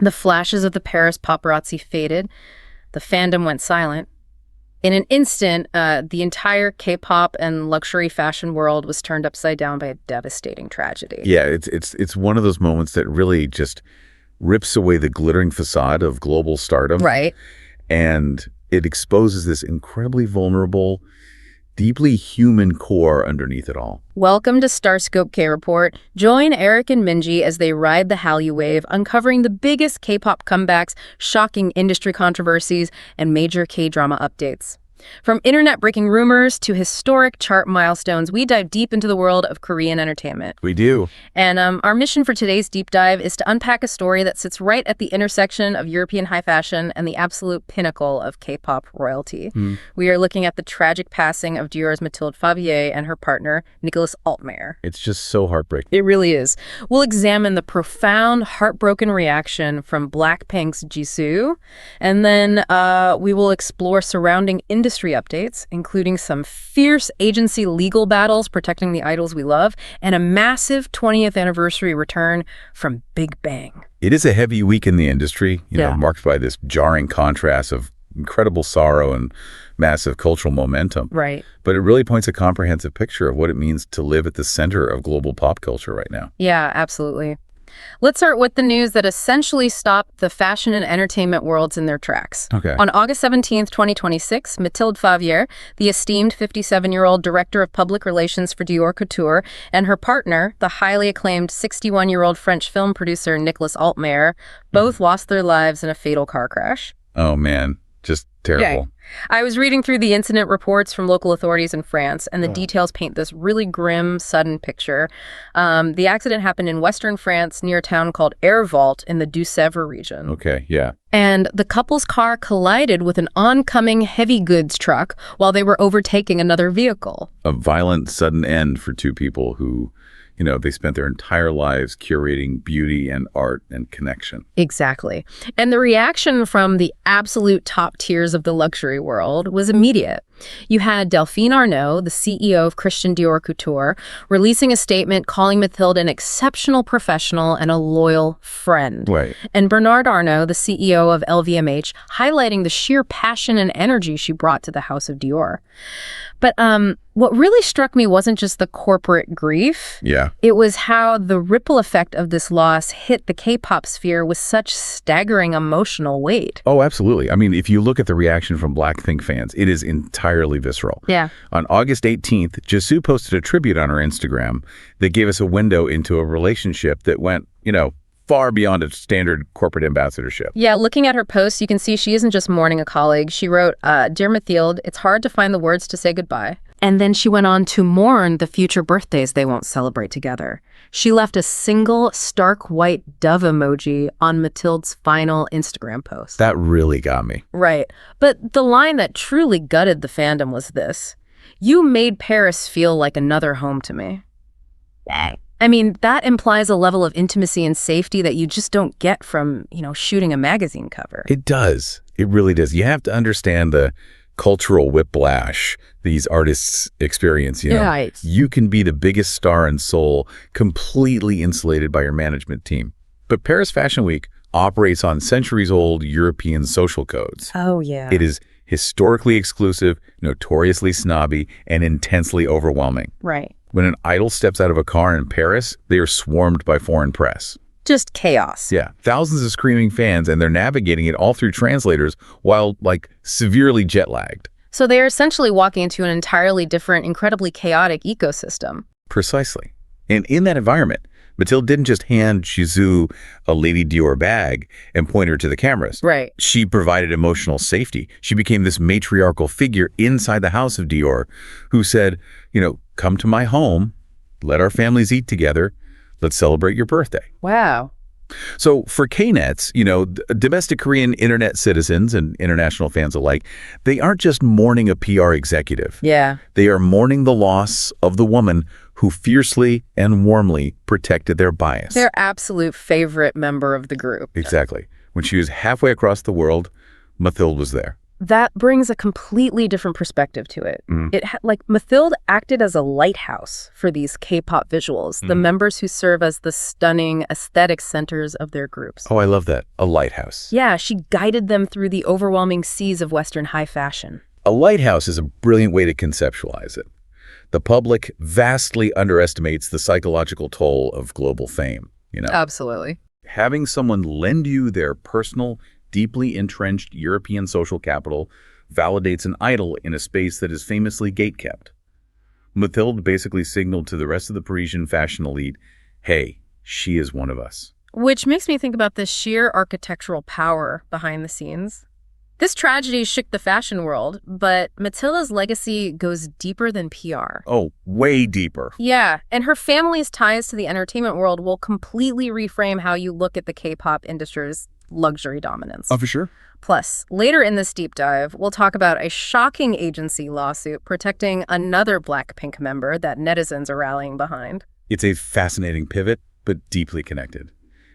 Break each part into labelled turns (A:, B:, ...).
A: The flashes of the Paris paparazzi faded. The fandom went silent. In an instant, the entire K-pop and luxury fashion world was turned upside down by a devastating tragedy.
B: Yeah, it's one of those moments that really just rips away the glittering facade of global stardom.
A: Right.
B: And it exposes this incredibly vulnerable, deeply human core underneath it all.
A: Welcome to StarScope K-Report. Join Eric and Minji as they ride the Hallyu wave, uncovering the biggest K-pop comebacks, shocking industry controversies, and major K-drama updates. From internet-breaking rumors to historic chart milestones, we dive deep into the world of Korean entertainment.
B: We do.
A: And our mission for today's deep dive is to unpack a story that sits right at the intersection of European high fashion and the absolute pinnacle of K-pop royalty. We are looking at the tragic passing of Dior's Mathilde Favier and her partner, Nicolas Altmayer.
B: It's just so heartbreaking.
A: It really is. We'll examine the profound, heartbroken reaction from BLACKPINK's Jisoo, and then we will explore surrounding industry updates, including some fierce agency legal battles protecting the idols we love, and a massive 20th anniversary return from Big Bang.
B: It is a heavy week in the industry, you know, marked by this jarring contrast of incredible sorrow and massive cultural momentum.
A: Right.
B: But it really paints a comprehensive picture of what it means to live at the center of global pop culture right now.
A: Yeah, absolutely. Let's start with the news that essentially stopped the fashion and entertainment worlds in their tracks.
B: Okay.
A: On August 17th, 2026, Mathilde Favier, the esteemed 57-year-old director of public relations for Dior Couture, and her partner, the highly acclaimed 61-year-old French film producer Nicolas Altmayer, both lost their lives in a fatal car crash.
B: Oh, man. Just terrible.
A: Yeah. I was reading through the incident reports from local authorities in France, and the details paint this really grim, sudden picture. The accident happened in western France near a town called Airvault in the Deux-Sèvres region.
B: Okay, yeah.
A: And the couple's car collided with an oncoming heavy goods truck while they were overtaking another vehicle.
B: A violent, sudden end for two people who, you know, they spent their entire lives curating beauty and art and connection.
A: Exactly. And the reaction from the absolute top tiers of the luxury world was immediate. You had Delphine Arnault, the CEO of Christian Dior Couture, releasing a statement calling Mathilde an exceptional professional and a loyal friend.
B: Right.
A: And Bernard Arnault, the CEO of LVMH, highlighting the sheer passion and energy she brought to the house of Dior. But what really struck me wasn't just the corporate grief.
B: Yeah.
A: It was how the ripple effect of this loss hit the K-pop sphere with such staggering emotional weight.
B: Oh, absolutely. I mean, if you look at the reaction from BLACKPINK fans, it is entirely visceral.
A: Yeah.
B: On August 18th, Jisoo posted a tribute on her Instagram that gave us a window into a relationship that went, you know, far beyond a standard corporate ambassadorship.
A: Yeah, looking at her post, you can see she isn't just mourning a colleague. She wrote, "Dear Mathilde, it's hard to find the words to say goodbye." And then she went on to mourn the future birthdays they won't celebrate together. She left a single stark white dove emoji on Mathilde's final Instagram post.
B: That really got me.
A: Right. But the line that truly gutted the fandom was this: "You made Paris feel like another home to me." I mean, that implies a level of intimacy and safety that you just don't get from, you know, shooting a magazine cover.
B: It does. It really does. You have to understand the cultural whiplash these artists experience. You know,
A: Right.
B: You can be the biggest star in Seoul, completely insulated by your management team. But Paris Fashion Week operates on centuries-old European social codes.
A: Oh, yeah.
B: It is historically exclusive, notoriously snobby, and intensely overwhelming.
A: Right.
B: When an idol steps out of a car in Paris, they are swarmed by foreign press.
A: Just chaos.
B: Yeah, thousands of screaming fans, and they're navigating it all through translators while, like, severely jet-lagged.
A: So they're essentially walking into an entirely different, incredibly chaotic ecosystem.
B: Precisely. And in that environment, Mathilde didn't just hand Jisoo a Lady Dior bag and point her to the cameras.
A: Right.
B: She provided emotional safety. She became this matriarchal figure inside the house of Dior who said, you know, come to my home, let our families eat together, let's celebrate your birthday.
A: Wow.
B: So for K-nets, you know, domestic Korean internet citizens and international fans alike, they aren't just mourning a PR executive.
A: Yeah.
B: They are mourning the loss of the woman who fiercely and warmly protected their bias.
A: Their absolute favorite member of the group.
B: Exactly. When she was halfway across the world, Mathilde was there.
A: that brings a completely different perspective to it. Mathilde acted as a lighthouse for these K-pop visuals, the members who serve as the stunning aesthetic centers of their groups.
B: Oh, I love that. A lighthouse.
A: Yeah, she guided them through the overwhelming seas of Western high fashion.
B: A lighthouse is a brilliant way to conceptualize it. The public vastly underestimates the psychological toll of global fame,
A: Absolutely.
B: Having someone lend you their personal, deeply entrenched European social capital validates an idol in a space that is famously gatekept. Mathilde basically signaled to the rest of the Parisian fashion elite, hey, she is one of us.
A: Which makes me think about the sheer architectural power behind the scenes. This tragedy shook the fashion world, but Mathilde's legacy goes deeper than PR.
B: Oh, way deeper.
A: Yeah, and her family's ties to the entertainment world will completely reframe how you look at the K-pop industry's luxury dominance.
B: Oh, for sure.
A: Plus, later in this deep dive, we'll talk about a shocking agency lawsuit protecting another BLACKPINK member that netizens are rallying behind.
B: It's a fascinating pivot, but deeply connected.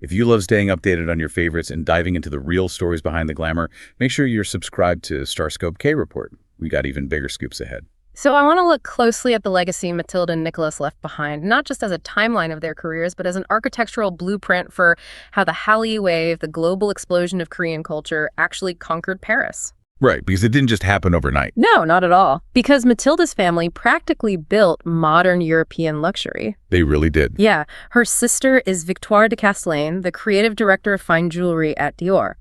B: If you love staying updated on your favorites and diving into the real stories behind the glamour, make sure you're subscribed to StarScope K-Report. We got even bigger scoops ahead.
A: So I want to look closely at the legacy Mathilde and Nicolas left behind, not just as a timeline of their careers, but as an architectural blueprint for how the Hallyu wave, the global explosion of Korean culture, actually conquered Paris.
B: Right, because it didn't just happen overnight.
A: No, not at all. Because Mathilde's family practically built modern European luxury.
B: They really did.
A: Yeah. Her sister is Victoire de Castellane, the creative director of fine jewelry at Dior.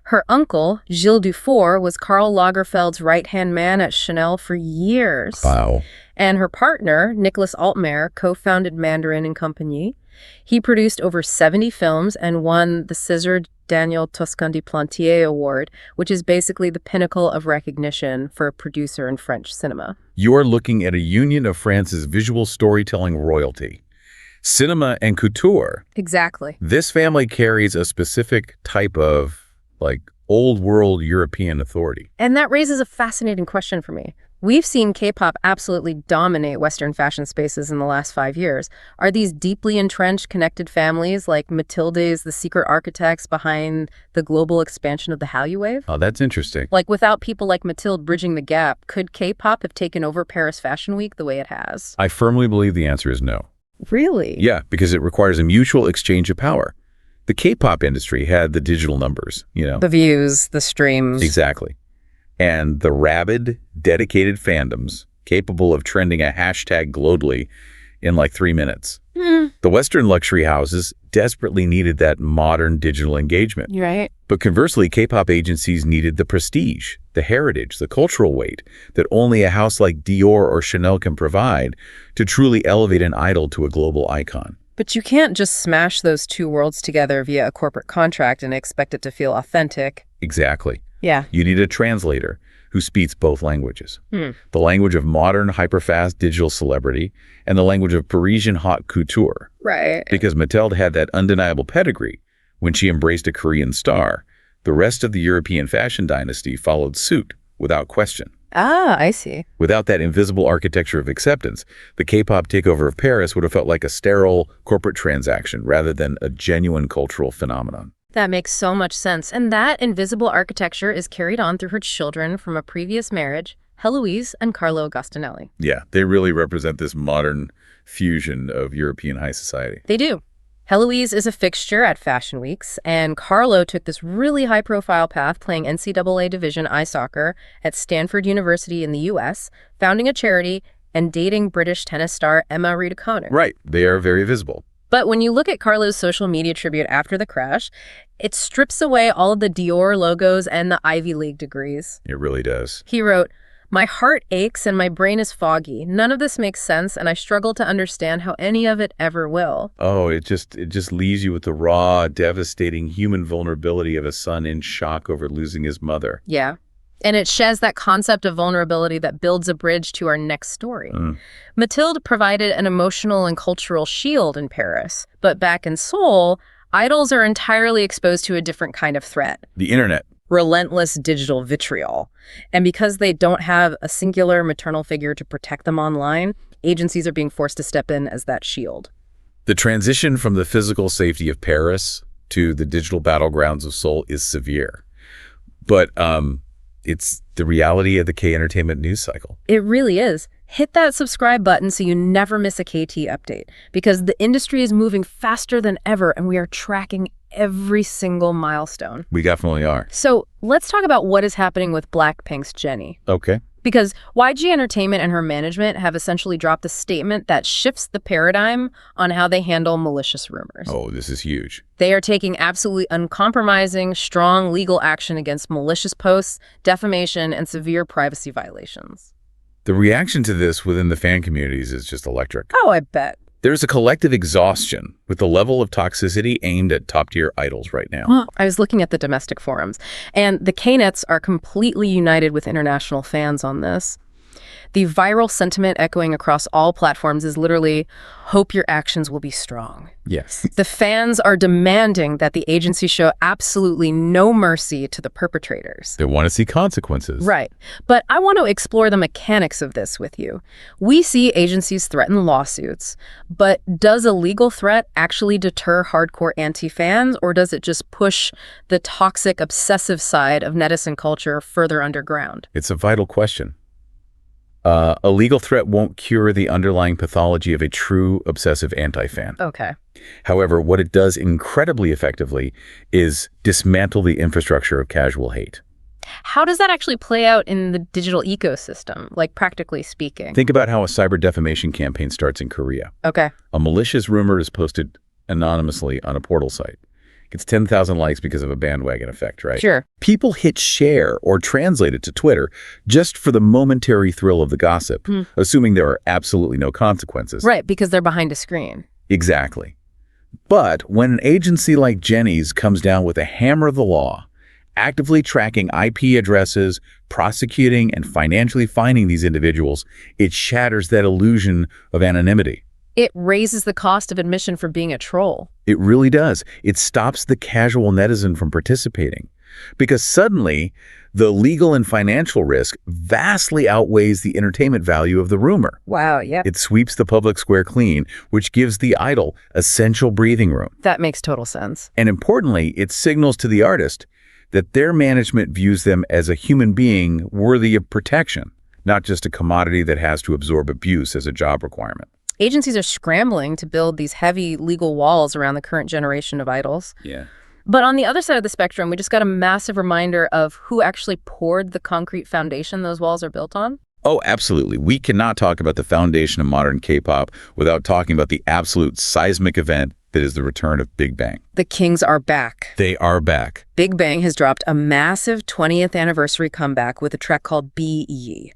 A: Her uncle, Gilles Dufour, was Karl Lagerfeld's right-hand man at Chanel for years.
B: Wow.
A: And her partner, Nicolas Altmayer, co-founded Mandarin and Compagnie. He produced over 70 films and won the César Daniel Toscan de Plantier Award, which is basically the pinnacle of recognition for a producer in French cinema.
B: You are looking at a union of France's visual storytelling royalty. Cinema and couture.
A: Exactly.
B: This family carries a specific type of, old world European authority.
A: And that raises a fascinating question for me. We've seen K-pop absolutely dominate Western fashion spaces in the last 5 years. Are these deeply entrenched, connected families like Mathilde's the secret architects behind the global expansion of the Hallyu wave?
B: Oh, that's interesting.
A: Without people like Mathilde bridging the gap, could K-pop have taken over Paris Fashion Week the way it has?
B: I firmly believe the answer is no.
A: Really?
B: Yeah, because it requires a mutual exchange of power. The K-pop industry had the digital numbers,
A: The views, the streams.
B: Exactly. And the rabid, dedicated fandoms capable of trending a hashtag globally in 3 minutes. The Western luxury houses desperately needed that modern digital engagement.
A: Right.
B: But conversely, K-pop agencies needed the prestige, the heritage, the cultural weight that only a house like Dior or Chanel can provide to truly elevate an idol to a global icon.
A: But you can't just smash those two worlds together via a corporate contract and expect it to feel authentic.
B: Exactly.
A: Yeah.
B: You need a translator who speaks both languages. The language of modern, hyperfast digital celebrity and the language of Parisian haute couture.
A: Right.
B: Because Mathilde had that undeniable pedigree. When she embraced a Korean star, the rest of the European fashion dynasty followed suit without question.
A: Ah, I see.
B: Without that invisible architecture of acceptance, the K-pop takeover of Paris would have felt like a sterile corporate transaction rather than a genuine cultural phenomenon.
A: That makes so much sense. And that invisible architecture is carried on through her children from a previous marriage, Heloise and Carlo Agostinelli.
B: Yeah, they really represent this modern fusion of European high society.
A: They do. Heloise is a fixture at Fashion Weeks, and Carlo took this really high-profile path playing NCAA Division ice soccer at Stanford University in the U.S., founding a charity, and dating British tennis star Emma Raducanu.
B: Right. They are very visible.
A: But when you look at Carlo's social media tribute after the crash, it strips away all of the Dior logos and the Ivy League degrees.
B: It really does.
A: He wrote, "My heart aches and my brain is foggy. None of this makes sense, and I struggle to understand how any of it ever will."
B: Oh, it just leaves you with the raw, devastating human vulnerability of a son in shock over losing his mother.
A: Yeah. And it sheds that concept of vulnerability that builds a bridge to our next story. Mathilde provided an emotional and cultural shield in Paris, but back in Seoul, idols are entirely exposed to a different kind of threat.
B: The internet.
A: Relentless digital vitriol. And because they don't have a singular maternal figure to protect them online, agencies are being forced to step in as that shield.
B: The transition from the physical safety of Paris to the digital battlegrounds of Seoul is severe. But It's the reality of the K entertainment news cycle.
A: It really is. Hit that subscribe button so you never miss a KT update, because the industry is moving faster than ever and we are tracking every single milestone.
B: We definitely are.
A: So let's talk about what is happening with BLACKPINK's Jennie.
B: Okay.
A: Because YG Entertainment and her management have essentially dropped a statement that shifts the paradigm on how they handle malicious rumors.
B: Oh, this is huge.
A: They are taking absolutely uncompromising, strong legal action against malicious posts, defamation, and severe privacy violations.
B: The reaction to this within the fan communities is just electric.
A: Oh, I bet.
B: There's a collective exhaustion with the level of toxicity aimed at top-tier idols right now.
A: I was looking at the domestic forums, and the K-Nets are completely united with international fans on this. The viral sentiment echoing across all platforms is literally, hope your actions will be strong.
B: Yes.
A: The fans are demanding that the agency show absolutely no mercy to the perpetrators.
B: They want to see consequences.
A: Right. But I want to explore the mechanics of this with you. We see agencies threaten lawsuits, but does a legal threat actually deter hardcore anti-fans, or does it just push the toxic, obsessive side of netizen culture further underground?
B: It's a vital question. A legal threat won't cure the underlying pathology of a true obsessive anti-fan.
A: Okay.
B: However, what it does incredibly effectively is dismantle the infrastructure of casual hate.
A: How does that actually play out in the digital ecosystem, like practically speaking?
B: Think about how a cyber defamation campaign starts in Korea.
A: Okay.
B: A malicious rumor is posted anonymously on a portal site. Gets 10,000 likes because of a bandwagon effect, right?
A: Sure.
B: People hit share or translate it to Twitter just for the momentary thrill of the gossip, assuming there are absolutely no consequences.
A: Right, because they're behind a screen.
B: Exactly. But when an agency like Jennie's comes down with a hammer of the law, actively tracking IP addresses, prosecuting and financially fining these individuals, it shatters that illusion of anonymity.
A: It raises the cost of admission for being a troll.
B: It really does. It stops the casual netizen from participating. Because suddenly, the legal and financial risk vastly outweighs the entertainment value of the rumor.
A: Wow, yeah.
B: It sweeps the public square clean, which gives the idol essential breathing room.
A: That makes total sense.
B: And importantly, it signals to the artist that their management views them as a human being worthy of protection, not just a commodity that has to absorb abuse as a job requirement.
A: Agencies are scrambling to build these heavy legal walls around the current generation of idols.
B: Yeah.
A: But on the other side of the spectrum, we just got a massive reminder of who actually poured the concrete foundation those walls are built on.
B: Oh, absolutely. We cannot talk about the foundation of modern K-pop without talking about the absolute seismic event that is the return of Big Bang.
A: The Kings are back.
B: They are back.
A: Big Bang has dropped a massive 20th anniversary comeback with a track called Be Ye.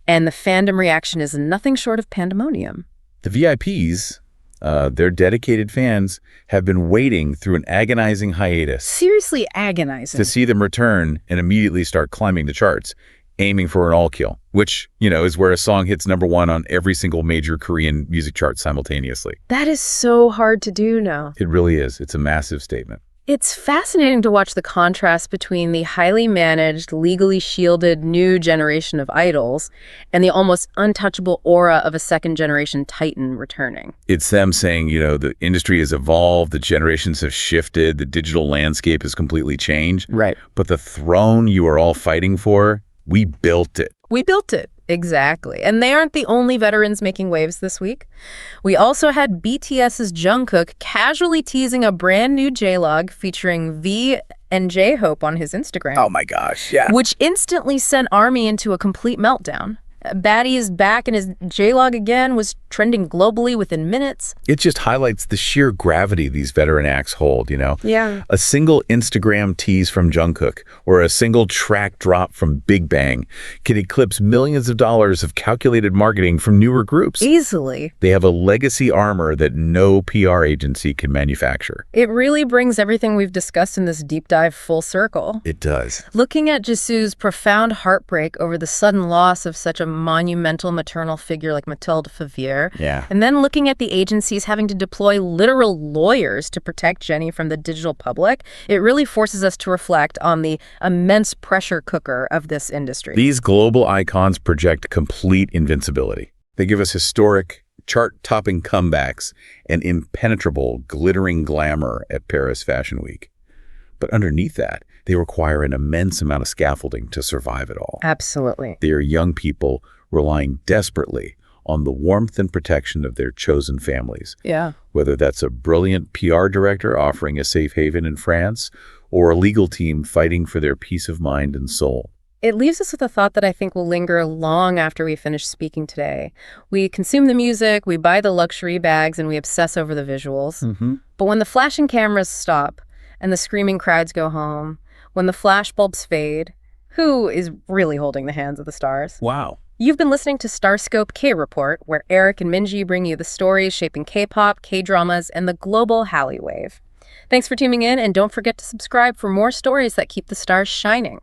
A: And the fandom reaction is nothing short of pandemonium.
B: The VIPs, their dedicated fans, have been waiting through an agonizing hiatus.
A: Seriously agonizing.
B: To see them return and immediately start climbing the charts, aiming for an all-kill, which, is where a song hits #1 on every single major Korean music chart simultaneously.
A: That is so hard to do now.
B: It really is. It's a massive statement. It's
A: fascinating to watch the contrast between the highly managed, legally shielded new generation of idols and the almost untouchable aura of a second-generation titan returning.
B: It's them saying, the industry has evolved, the generations have shifted, the digital landscape has completely changed.
A: Right.
B: But the throne you are all fighting for, we built it.
A: We built it. Exactly. And they aren't the only veterans making waves this week. We also had BTS's Jungkook casually teasing a brand new J-Log featuring V and J-Hope on his Instagram.
B: Oh my gosh, yeah.
A: Which instantly sent ARMY into a complete meltdown. Baddie is back and his J-Log again was trending globally within minutes.
B: It just highlights the sheer gravity these veteran acts hold,
A: Yeah.
B: A single Instagram tease from Jungkook or a single track drop from Big Bang can eclipse millions of dollars of calculated marketing from newer groups.
A: Easily.
B: They have a legacy armor that no PR agency can manufacture.
A: It really brings everything we've discussed in this deep dive full circle.
B: It does.
A: Looking at Jisoo's profound heartbreak over the sudden loss of such a monumental maternal figure like Mathilde Favier.
B: Yeah.
A: And then looking at the agencies having to deploy literal lawyers to protect Jennie from the digital public, it really forces us to reflect on the immense pressure cooker of this industry.
B: These global icons project complete invincibility. They give us historic, chart-topping comebacks and impenetrable, glittering glamour at Paris Fashion Week. But underneath that, they require an immense amount of scaffolding to survive it all.
A: Absolutely.
B: They are young people relying desperately on the warmth and protection of their chosen families.
A: Yeah.
B: Whether that's a brilliant PR director offering a safe haven in France or a legal team fighting for their peace of mind and soul.
A: It leaves us with a thought that I think will linger long after we finish speaking today. We consume the music, we buy the luxury bags, and we obsess over the visuals. But when the flashing cameras stop and the screaming crowds go home, when the flashbulbs fade, who is really holding the hands of the stars?
B: Wow.
A: You've been listening to StarScope K-Report, where Eric and Minji bring you the stories shaping K-pop, K-dramas, and the global Hallyu wave. Thanks for tuning in, and don't forget to subscribe for more stories that keep the stars shining.